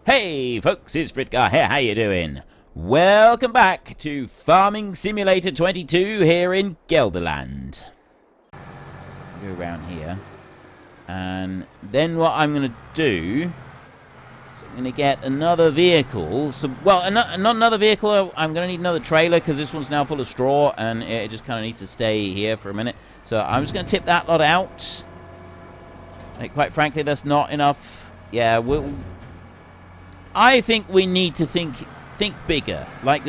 Hey folks, it's Frithgar here, how you doing? Welcome back to Farming Simulator 22 here in Gelderland. Go around here. And then what I'm going to do is I'm going to get another vehicle. Not another vehicle, I'm going to need another trailer because this one's now full of straw and it just kind of needs to stay here for a minute. So I'm just going to tip that lot out. Like, quite frankly, that's not enough. Yeah, I think we need to think bigger, like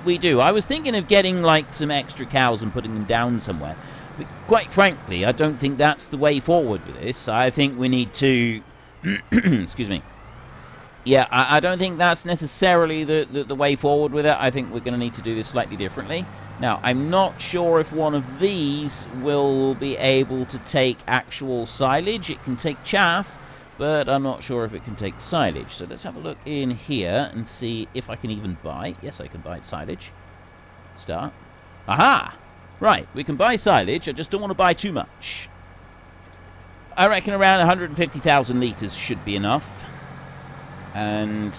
we do. I was thinking of getting like some extra cows and putting them down somewhere. But quite frankly, I don't think that's the way forward with this. I think we need to, excuse me. Yeah, I don't think that's necessarily the way forward with it. I think we're going to need to do this slightly differently. Now, I'm not sure if one of these will be able to take actual silage. It can take chaff, but I'm not sure if it can take silage. So let's have a look in here and see if I can even buy. Yes, I can buy silage. Start. Aha! Right, we can buy silage. I just don't want to buy too much. I reckon around 150,000 litres should be enough. And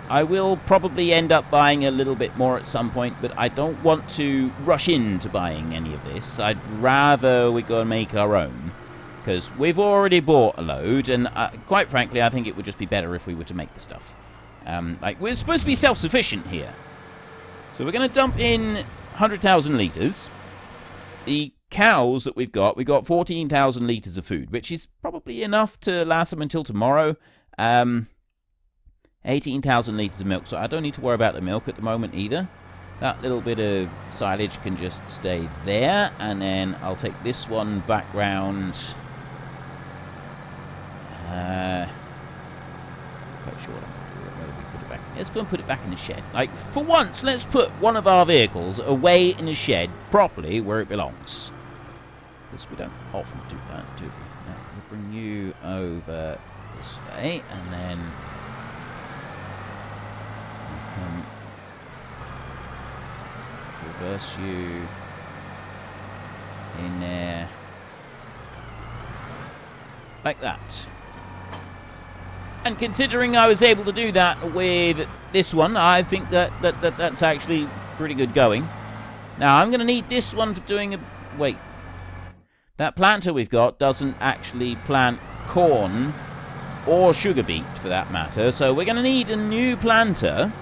I will probably end up buying a little bit more at some point, but I don't want to rush into buying any of this. I'd rather we go and make our own. Because we've already bought a load, and quite frankly, I think it would just be better if we were to make the stuff. Like, we're supposed to be self-sufficient here. So we're going to dump in 100,000 litres. The cows that we've got 14,000 litres of food, which is probably enough to last them until tomorrow. 18,000 litres of milk, so I don't need to worry about the milk at the moment either. That little bit of silage can just stay there, and then I'll take this one back round. Quite sure where we put it back. Let's go and put it back in the shed. Like, for once, let's put one of our vehicles away in the shed properly where it belongs. Because we don't often do that, do we? Now, we'll bring you over this way, and then we can reverse you in there like that. And considering I was able to do that with this one, I think that's actually pretty good going. Now I'm going to need this one for doing a... Wait. That planter we've got doesn't actually plant corn or sugar beet for that matter, so we're going to need a new planter.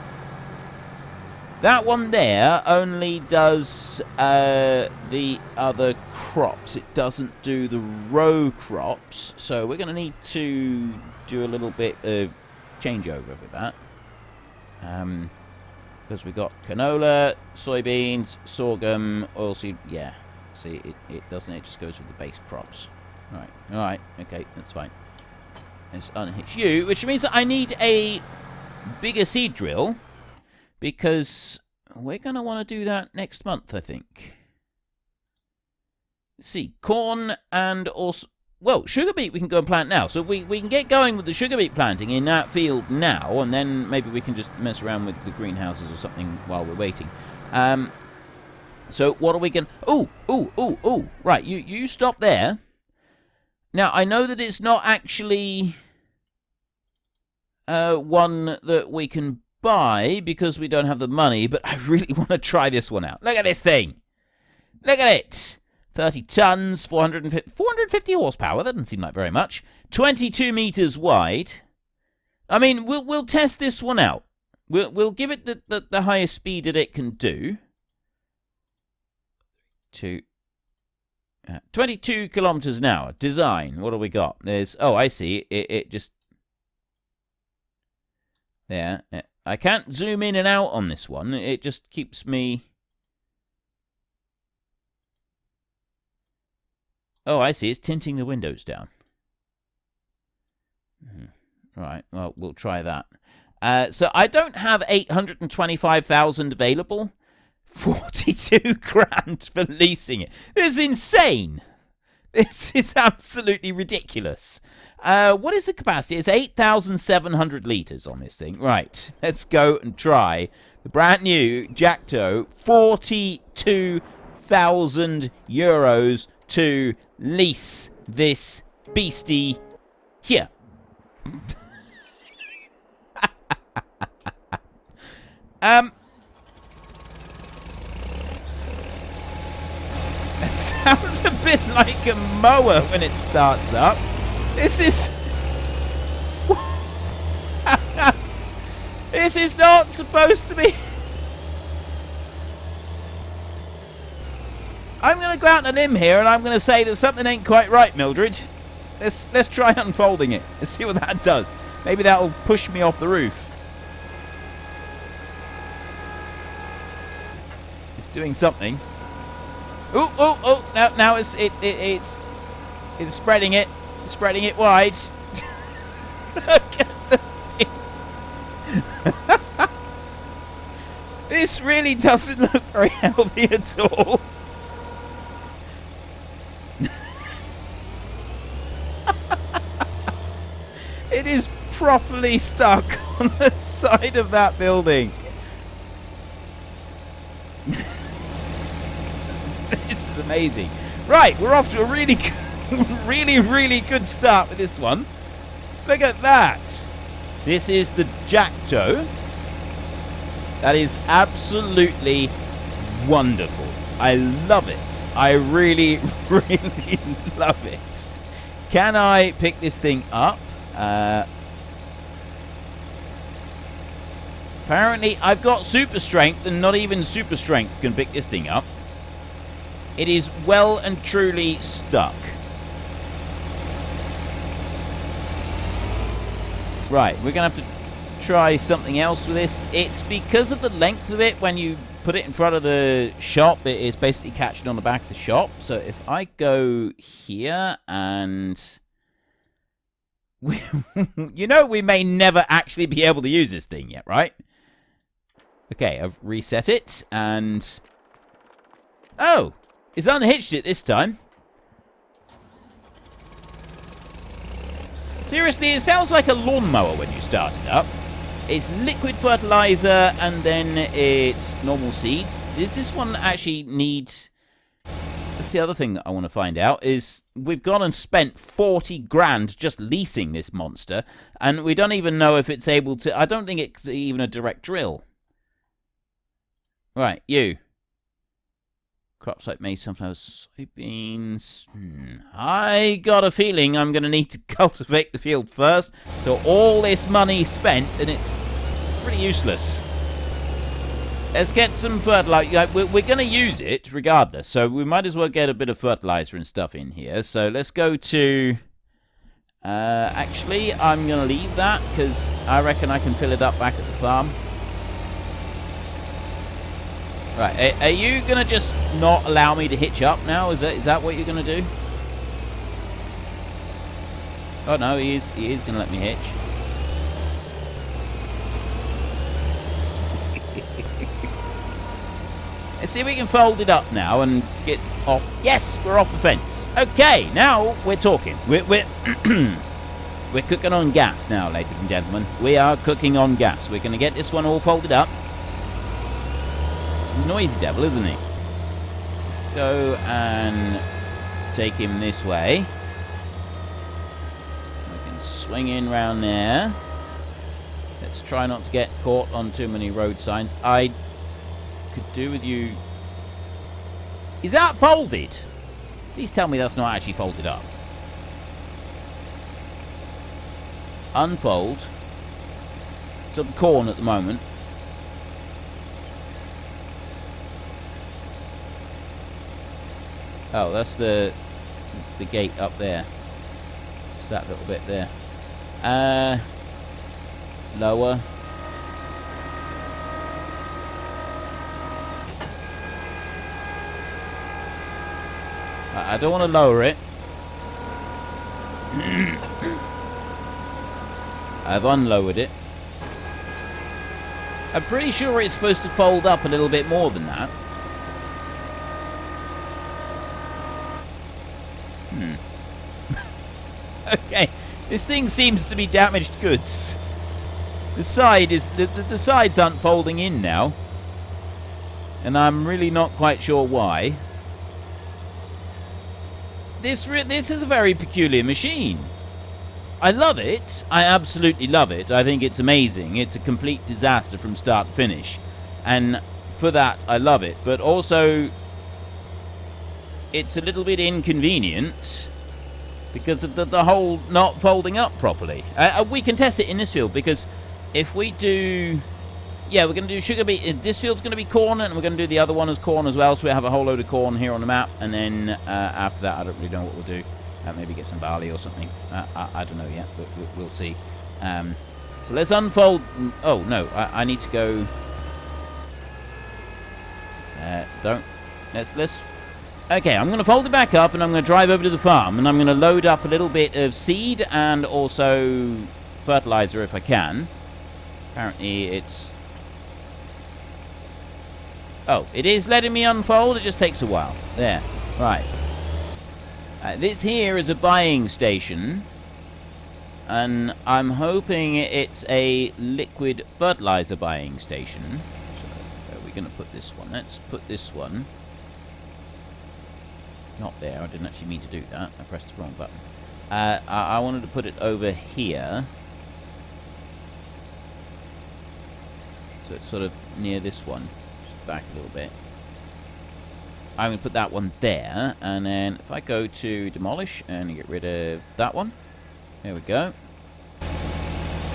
That one there only does the other crops. It doesn't do the row crops. So we're going to need to do a little bit of changeover with that. Because we've got canola, soybeans, sorghum, oilseed. Yeah, see, it doesn't. It just goes with the base crops. Alright, okay, that's fine. Let's unhitch you, which means that I need a bigger seed drill. Because we're going to want to do that next month, I think. Let's see. Corn and also... Well, sugar beet we can go and plant now. So we can get going with the sugar beet planting in that field now. And then maybe we can just mess around with the greenhouses or something while we're waiting. So what are we going to... Ooh. Right, you stop there. Now, I know that it's not actually one that we can buy because we don't have the money, but I really want to try this one out. Look at this thing. Look at it. 30 tons, 450 horsepower. That doesn't seem like very much. 22 meters wide. I mean, we'll test this one out. We'll give it the highest speed that it can do. 22 kilometers an hour. Design. What do we got? There's... Oh, I see. It just... There. I can't zoom in and out on this one. It just keeps me... Oh, I see. It's tinting the windows down. Right. Well, we'll try that. So I don't have 825,000 available. 42 grand for leasing it. This is insane. This is absolutely ridiculous. What is the capacity? It's 8,700 litres on this thing. Right, let's go and try the brand new Jacto. 42,000 euros to lease this beastie here. It sounds a bit like a mower when it starts up. This is... This is not supposed to be... I'm going to go out on a limb here and I'm going to say that something ain't quite right, Mildred. Let's try unfolding it. Let's see what that does. Maybe that'll push me off the roof. It's doing something. Oh! Now it's spreading it, wide. This really doesn't look very healthy at all. It is properly stuck on the side of that building. This is amazing. Right, we're off to a really really good start with this one. Look at that. This is the Jacto. That is absolutely wonderful. I love it. I really love it. Can I pick this thing up? Apparently I've got super strength and not even super strength can pick this thing up. It is well and truly stuck. Right, we're going to have to try something else with this. It's because of the length of it. When you put it in front of the shop, it is basically catching on the back of the shop. So if I go here and... you know, we may never actually be able to use this thing yet, right? Okay, I've reset it and... Oh! It's unhitched it this time. Seriously, it sounds like a lawnmower when you start it up. It's liquid fertilizer and then it's normal seeds. Does this one actually need... That's the other thing that I want to find out is we've gone and spent 40 grand just leasing this monster and we don't even know if it's able to... I don't think it's even a direct drill. Right, you. Crops like maize, sometimes soybeans. I got a feeling I'm going to need to cultivate the field first. So all this money spent, and it's pretty useless. Let's get some fertilizer. We're going to use it regardless. So we might as well get a bit of fertilizer and stuff in here. So let's go to... actually, I'm going to leave that because I reckon I can fill it up back at the farm. Right, are you going to just not allow me to hitch up now? Is that what you're going to do? Oh, no, he is going to let me hitch. Let's see if we can fold it up now and get off. Yes, we're off the fence. Okay, now we're talking. We're we're cooking on gas now, ladies and gentlemen. We are cooking on gas. We're going to get this one all folded up. Noisy devil, isn't he? Let's go and take him this way. We can swing in round there. Let's try not to get caught on too many road signs. I could do with you... Is that folded? Please tell me that's not actually folded up. Unfold. It's on corn at the moment. Oh, that's the gate up there. It's that little bit there. Lower. I don't want to lower it. I've unlowered it. I'm pretty sure it's supposed to fold up a little bit more than that. Okay, this thing seems to be damaged goods. The side is the sides aren't folding in now, and I'm really not quite sure why. This is a very peculiar machine. I love it. I absolutely love it. I think it's amazing. It's a complete disaster from start to finish. And for that, I love it. But also, it's a little bit inconvenient because of the whole not folding up properly. We can test it in this field, because if we do... Yeah, we're going to do sugar beet. This field's going to be corn, and we're going to do the other one as corn as well, so we have a whole load of corn here on the map. And then after that, I don't really know what we'll do. Maybe get some barley or something. I don't know yet, but we'll see. So let's unfold... Oh, no, I need to go... Don't... Let's... Okay, I'm going to fold it back up, and I'm going to drive over to the farm, and I'm going to load up a little bit of seed and also fertilizer if I can. Apparently it's... Oh, it is letting me unfold. It just takes a while. There. Right. This here is a buying station, and I'm hoping it's a liquid fertilizer buying station. So where are we going to put this one? Let's put this one. Not there. I didn't actually mean to do that. I pressed the wrong button. I wanted to put it over here. So it's sort of near this one. Just back a little bit. I'm going to put that one there. And then if I go to demolish and get rid of that one. There we go.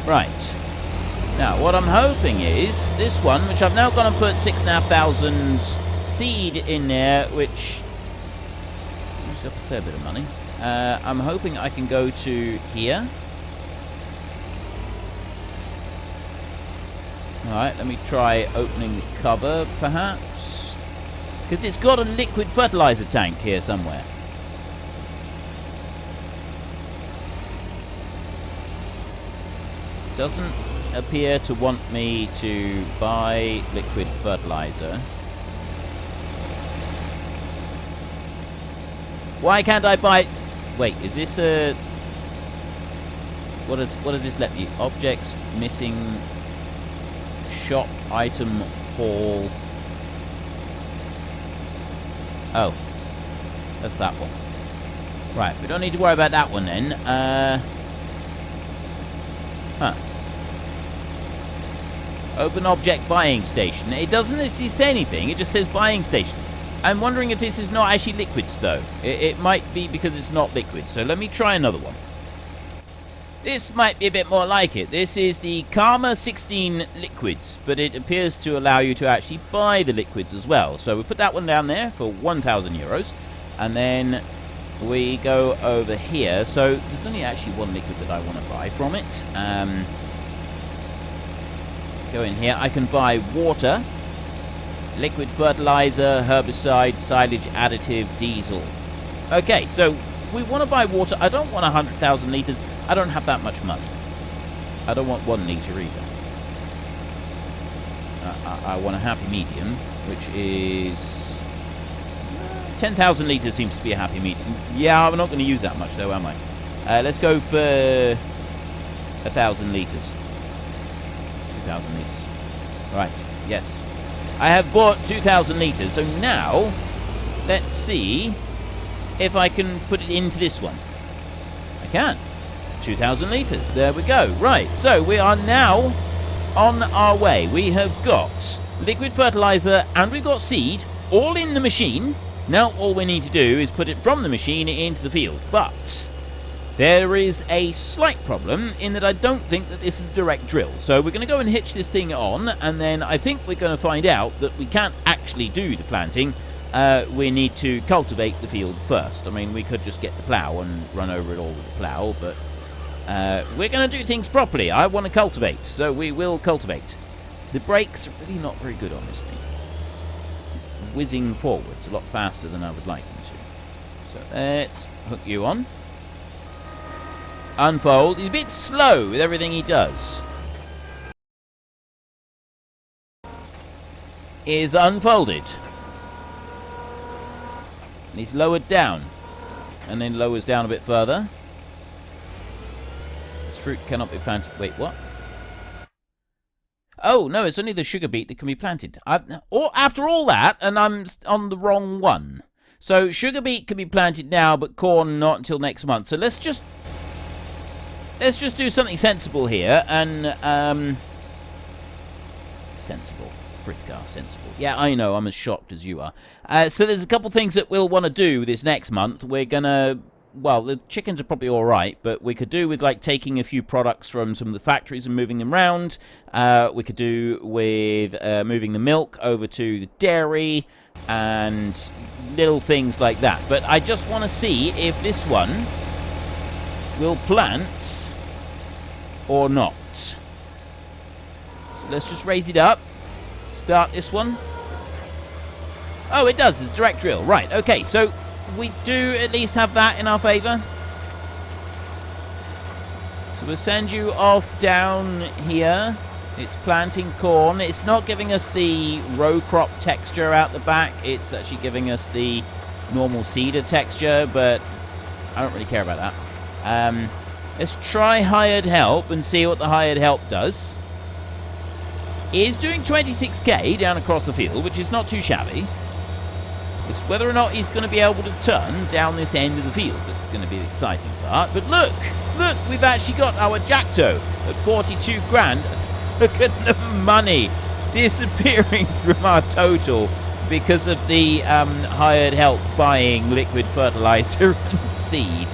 Right. Now, what I'm hoping is this one, which I've now gone and put 6,500 seed in there, which used up a fair bit of money. I'm hoping I can go to here. Alright, let me try opening the cover, perhaps. Because it's got a liquid fertilizer tank here somewhere. Doesn't appear to want me to buy liquid fertilizer. Why can't I buy... Wait, is this a... What does this let me... Objects missing... Shop item haul. Oh. That's that one. Right, we don't need to worry about that one then. Open object buying station. It doesn't actually say anything, it just says buying station. I'm wondering if this is not actually liquids though. It might be because it's not liquid. So let me try another one. This might be a bit more like it. This is the Karma 16 liquids, but it appears to allow you to actually buy the liquids as well. So we put that one down there for 1,000 euros. And then we go over here. So there's only actually one liquid that I want to buy from it. Go in here. I can buy water, liquid fertilizer, herbicide, silage additive, diesel. Okay, so we want to buy water. I don't want 100,000 litres. I don't have that much money. I don't want 1 litre either. I want a happy medium, which is... 10,000 litres seems to be a happy medium. Yeah, I'm not going to use that much though, am I? Let's go for 1,000 litres. 2,000 litres. Right, yes. I have bought 2,000 litres, so now let's see if I can put it into this one. I can. 2,000 litres. There we go. Right, so we are now on our way. We have got liquid fertilizer and we've got seed all in the machine. Now all we need to do is put it from the machine into the field. But there is a slight problem in that I don't think that this is a direct drill. So we're going to go and hitch this thing on, and then I think we're going to find out that we can't actually do the planting. We need to cultivate the field first. I mean, we could just get the plough and run over it all with the plough, but we're going to do things properly. I want to cultivate, so we will cultivate. The brakes are really not very good on this thing. It's whizzing forwards a lot faster than I would like them to. So let's hook you on. Unfold. He's a bit slow with everything he does. Is unfolded. And he's lowered down. And then lowers down a bit further. This fruit cannot be planted. Wait, what? Oh, no, it's only the sugar beet that can be planted. After all that, and I'm on the wrong one. So sugar beet can be planted now, but corn not until next month. So let's just do something sensible here, and sensible. Frithgar, sensible. Yeah, I know, I'm as shocked as you are. So there's a couple things that we'll want to do this next month. We're going to... Well, the chickens are probably alright, but we could do with, like, taking a few products from some of the factories and moving them around. We could do with moving the milk over to the dairy and little things like that. But I just want to see if this one will plant or not. So let's just raise it up. Start this one. Oh, it does. It's direct drill. Right, okay, so we do at least have that in our favour. So we'll send you off down here. It's planting corn. It's not giving us the row crop texture out the back. It's actually giving us the normal cedar texture, but I don't really care about that. Let's try hired help and see what the hired help does. It is doing 26k down across the field, which is not too shabby. It's whether or not he's going to be able to turn down this end of the field. This is going to be the exciting part. But look, we've actually got our Jackto at 42 grand. Look at the money disappearing from our total because of the hired help buying liquid fertilizer and seed.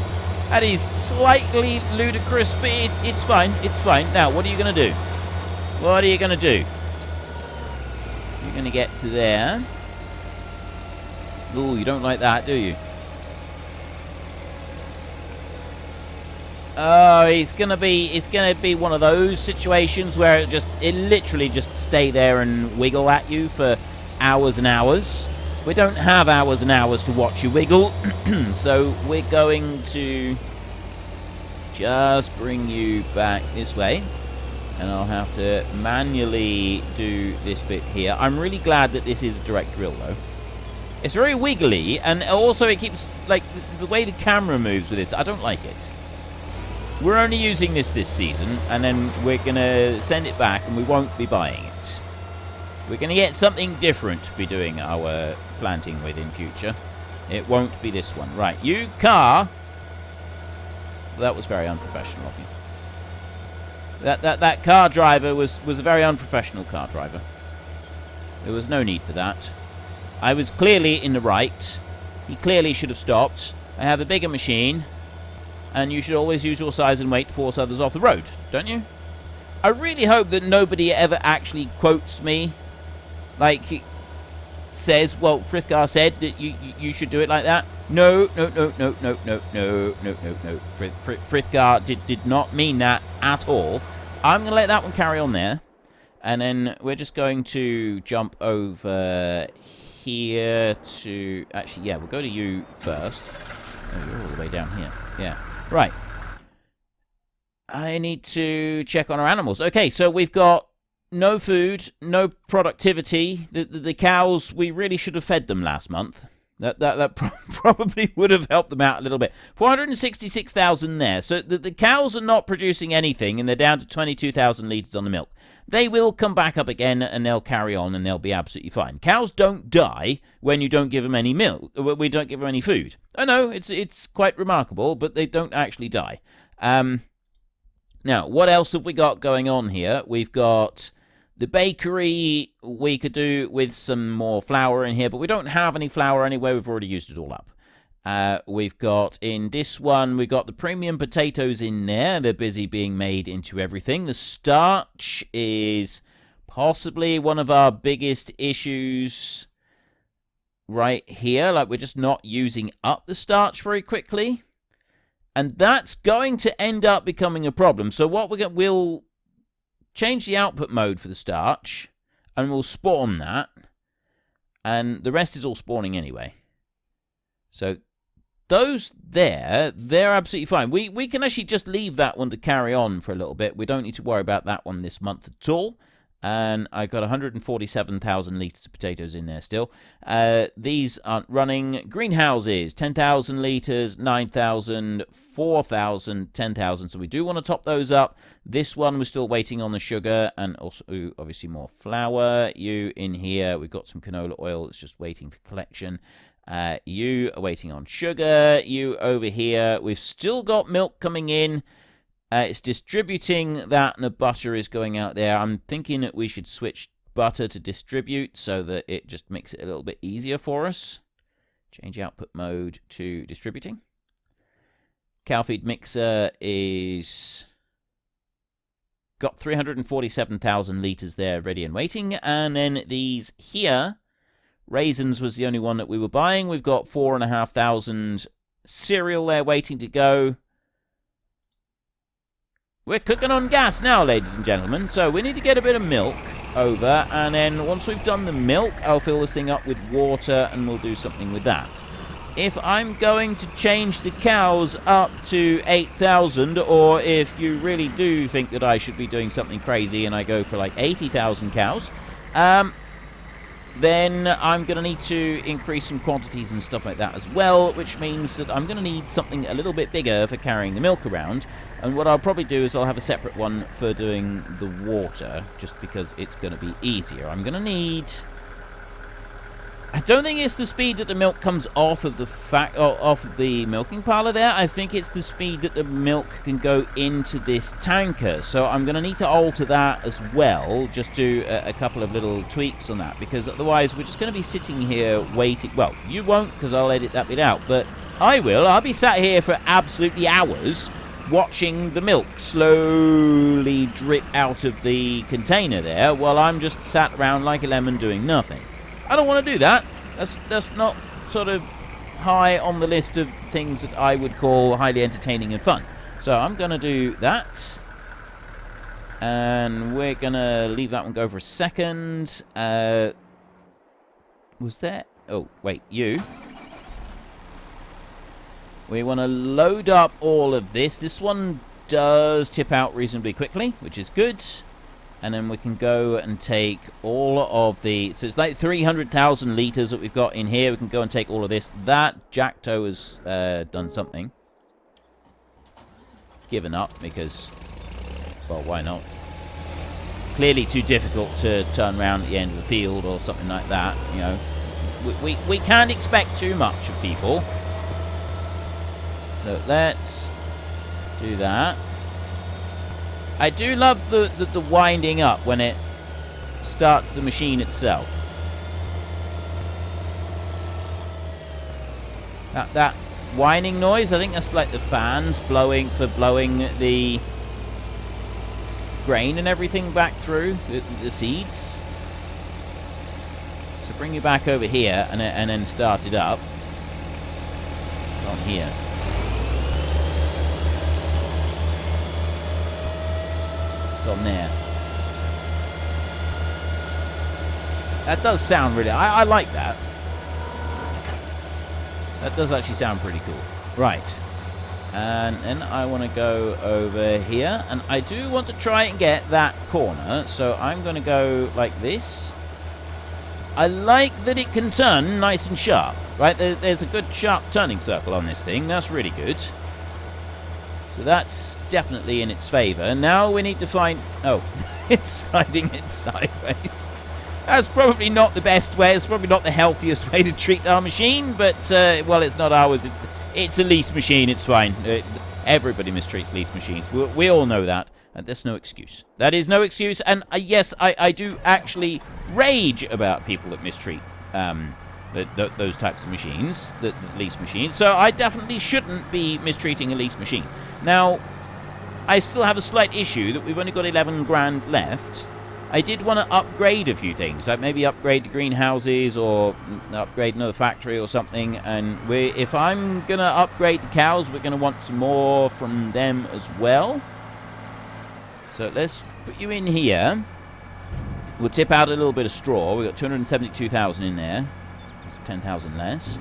That is slightly ludicrous, but it's fine. It's fine. Now, what are you going to do? What are you going to do? You're going to get to there. Ooh, you don't like that, do you? Oh, it's gonna be one of those situations where it literally just stay there and wiggle at you for hours and hours. We don't have hours and hours to watch you wiggle, so we're going to just bring you back this way. And I'll have to manually do this bit here. I'm really glad that this is a direct drill, though. It's very wiggly, and also it keeps, like, the way the camera moves with this, I don't like it. We're only using this season, and then we're going to send it back, and we won't be buying it. We're going to get something different to be doing our planting with in future. It won't be this one. Right, you car. That was very unprofessional of you. That car driver was a very unprofessional car driver. There was no need for that. I was clearly in the right. He clearly should have stopped. I have a bigger machine. And you should always use your size and weight to force others off the road, don't you? I really hope that nobody ever actually quotes me. Like, he says, well, Frithgar said that you should do it like that. No. Frithgar did not mean that at all. I'm going to let that one carry on there. And then we're just going to jump over here to... Actually, yeah, we'll go to you first. Oh, you're all the way down here. Yeah. Right. I need to check on our animals. Okay, so we've got no food, no productivity. The cows, we really should have fed them last month. That probably would have helped them out a little bit. 466,000 there. So the cows are not producing anything, and they're down to 22,000 litres on the milk. They will come back up again, and they'll carry on, and they'll be absolutely fine. Cows don't die when you don't give them any milk. We don't give them any food. I know, it's quite remarkable, but they don't actually die. Now, what else have we got going on here? We've got the bakery. We could do with some more flour in here, but we don't have any flour anyway. We've already used it all up. We've got in this one, we've got the premium potatoes in there. They're busy being made into everything. The starch is possibly one of our biggest issues right here. Like, we're just not using up the starch very quickly. And that's going to end up becoming a problem. So what we'll change the output mode for the starch, and we'll spawn that. And the rest is all spawning anyway. So those there, they're absolutely fine. We can actually just leave that one to carry on for a little bit. We don't need to worry about that one this month at all. And I got 147,000 litres of potatoes in there still. These aren't running. Greenhouses, 10,000 litres, 9,000, 4,000, 10,000. So we do want to top those up. This one, we're still waiting on the sugar and also, obviously, more flour. You in here, we've got some canola oil. It's just waiting for collection. You are waiting on sugar. You over here, we've still got milk coming in. It's distributing that, and the butter is going out there. I'm thinking that we should switch butter to distribute so that it just makes it a little bit easier for us. Change output mode to distributing. Cow feed mixer is got 347,000 litres there ready and waiting. And then these here, raisins was the only one that we were buying. We've got 4,500 cereal there waiting to go. We're cooking on gas now, ladies and gentlemen. So we need to get a bit of milk over. And then once we've done the milk, I'll fill this thing up with water and we'll do something with that. If I'm going to change the cows up to 8,000, or if you really do think that I should be doing something crazy and I go for like 80,000 cows, then I'm going to need to increase some quantities and stuff like that as well, which means that I'm going to need something a little bit bigger for carrying the milk around. And what I'll probably do is I'll have a separate one for doing the water, just because it's going to be easier. I'm going to need... I don't think it's the speed that the milk comes off of the milking parlour there. I think it's the speed that the milk can go into this tanker. So I'm going to need to alter that as well. Just do a couple of little tweaks on that. Because otherwise we're just going to be sitting here waiting. Well, you won't, because I'll edit that bit out. But I will. I'll be sat here for absolutely hours watching the milk slowly drip out of the container there while I'm just sat around like a lemon doing nothing. I don't want to do that. That's not sort of high on the list of things that I would call highly entertaining and fun. So I'm going to do that. And we're going to leave that one go for a second. Was there... Oh, wait, you. We want to load up all of this. This one does tip out reasonably quickly, which is good. And then we can go and take all of the... So it's like 300,000 litres that we've got in here. We can go and take all of this. That Jackto has done something. Given up because... Well, why not? Clearly too difficult to turn around at the end of the field or something like that. You know, we can't expect too much of people. So let's do that. I do love the winding up when it starts the machine itself. That whining noise, I think that's like the fans blowing the grain and everything back through the seeds. So bring you back over here and then start it up. It's on here. On there. That does sound really... I like that. That does actually sound pretty cool. Right. And then I want to go over here. And I do want to try and get that corner. So I'm going to go like this. I like that it can turn nice and sharp. Right? There's a good sharp turning circle on this thing. That's really good. So that's definitely in its favour. Now we need to find... Oh, it's sliding it sideways. That's probably not the best way. It's probably not the healthiest way to treat our machine. But, well, it's not ours. It's a lease machine. It's fine. Everybody mistreats lease machines. We all know that. And there's no excuse. That is no excuse. And, yes, I do actually rage about people that mistreat those types of machines, the lease machines. So I definitely shouldn't be mistreating a lease machine. Now, I still have a slight issue that we've only got 11 grand left. I did want to upgrade a few things, like maybe upgrade the greenhouses or upgrade another factory or something. And if I'm going to upgrade the cows, we're going to want some more from them as well. So let's put you in here. We'll tip out a little bit of straw. We've got 272,000 in there. 10,000 less.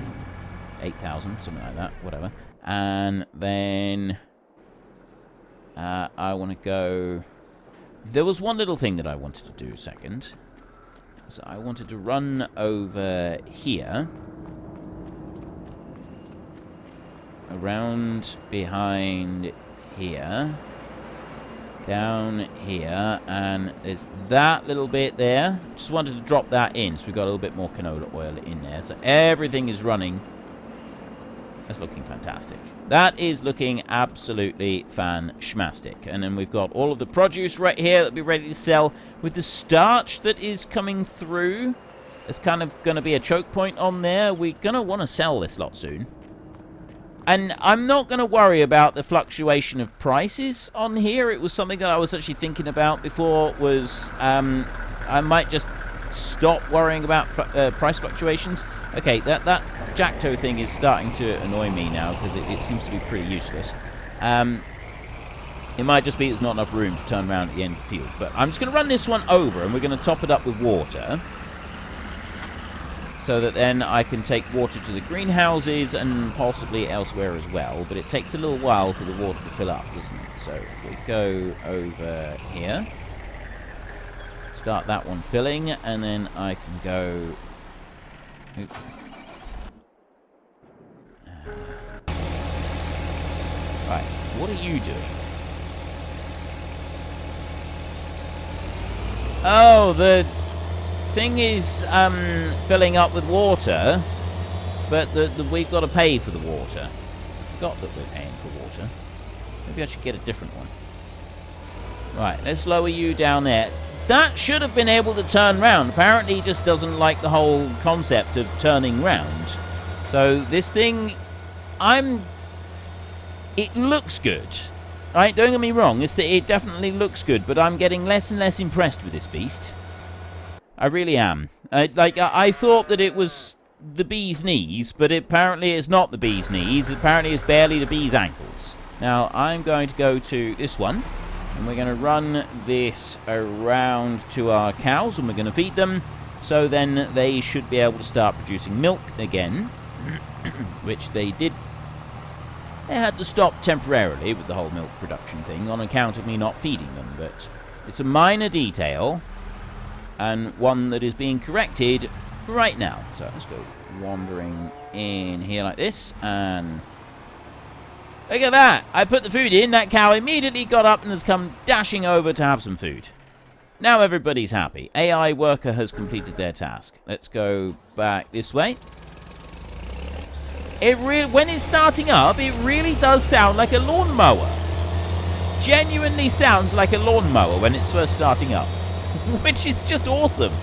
8,000, something like that. Whatever. And then... I want to go... There was one little thing that I wanted to do a second. So I wanted to run over here. Around behind here. Down here. And there's that little bit there. Just wanted to drop that in. So we've got a little bit more canola oil in there. So everything is running That's looking fantastic. That is looking absolutely fan-schmastic. And then we've got all of the produce right here that'll be ready to sell. With the starch that is coming through, it's kind of going to be a choke point on there. We're going to want to sell this lot soon. And I'm not going to worry about the fluctuation of prices on here. It was something that I was actually thinking about before. Was I might just stop worrying about price fluctuations. Okay, that Jacktoe thing is starting to annoy me now because it seems to be pretty useless. It might just be there's not enough room to turn around at the end of the field. But I'm just going to run this one over, and we're going to top it up with water, so that then I can take water to the greenhouses and possibly elsewhere as well. But it takes a little while for the water to fill up, doesn't it? So if we go over here, start that one filling, and then I can go... Oops. Right, what are you doing? Oh, the thing is filling up with water, but we've got to pay for the water. I forgot that we're paying for water. Maybe I should get a different one. Right, let's lower you down there. That should have been able to turn round. Apparently he just doesn't like the whole concept of turning round. So this thing, it looks good. Right, don't get me wrong, it definitely looks good, but I'm getting less and less impressed with this beast. I really am. I thought that it was the bee's knees, but apparently it's not the bee's knees. Apparently it's barely the bee's ankles. Now, I'm going to go to this one, and we're going to run this around to our cows, and we're going to feed them, so then they should be able to start producing milk again, which they did. They had to stop temporarily with the whole milk production thing on account of me not feeding them, but it's a minor detail, and one that is being corrected right now. So let's go wandering in here like this, and look at that! I put the food in, that cow immediately got up and has come dashing over to have some food. Now everybody's happy. AI worker has completed their task. Let's go back this way. When it's starting up, it really does sound like a lawnmower. Genuinely sounds like a lawnmower when it's first starting up. Which is just awesome.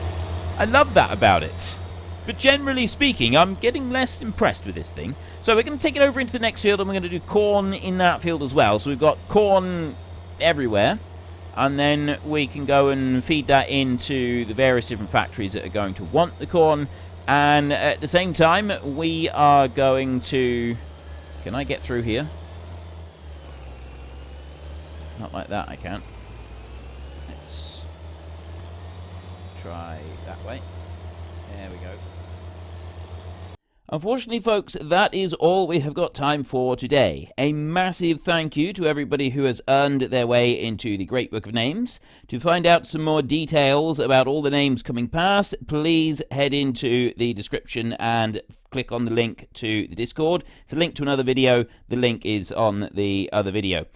I love that about it. But generally speaking, I'm getting less impressed with this thing. So we're going to take it over into the next field, and we're going to do corn in that field as well. So we've got corn everywhere. And then we can go and feed that into the various different factories that are going to want the corn. And at the same time, we are going to... Can I get through here? Not like that, I can't. Let's try that way. There we go. Unfortunately, folks, that is all we have got time for today. A massive thank you to everybody who has earned their way into the Great Book of Names. To find out some more details about all the names coming past, please head into the description and click on the link to the Discord. It's a link to another video. The link is on the other video.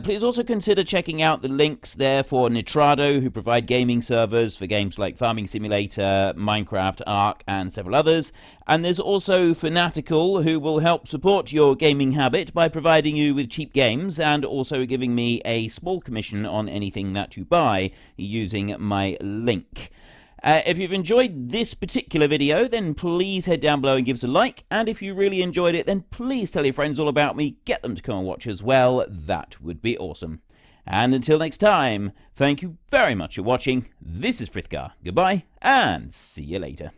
Please also consider checking out the links there for Nitrado, who provide gaming servers for games like Farming Simulator, Minecraft, Ark, and several others. And there's also Fanatical, who will help support your gaming habit by providing you with cheap games and also giving me a small commission on anything that you buy using my link. If you've enjoyed this particular video, then please head down below and give us a like. And if you really enjoyed it, then please tell your friends all about me. Get them to come and watch as well. That would be awesome. And until next time, thank you very much for watching. This is Frithgar. Goodbye, and see you later.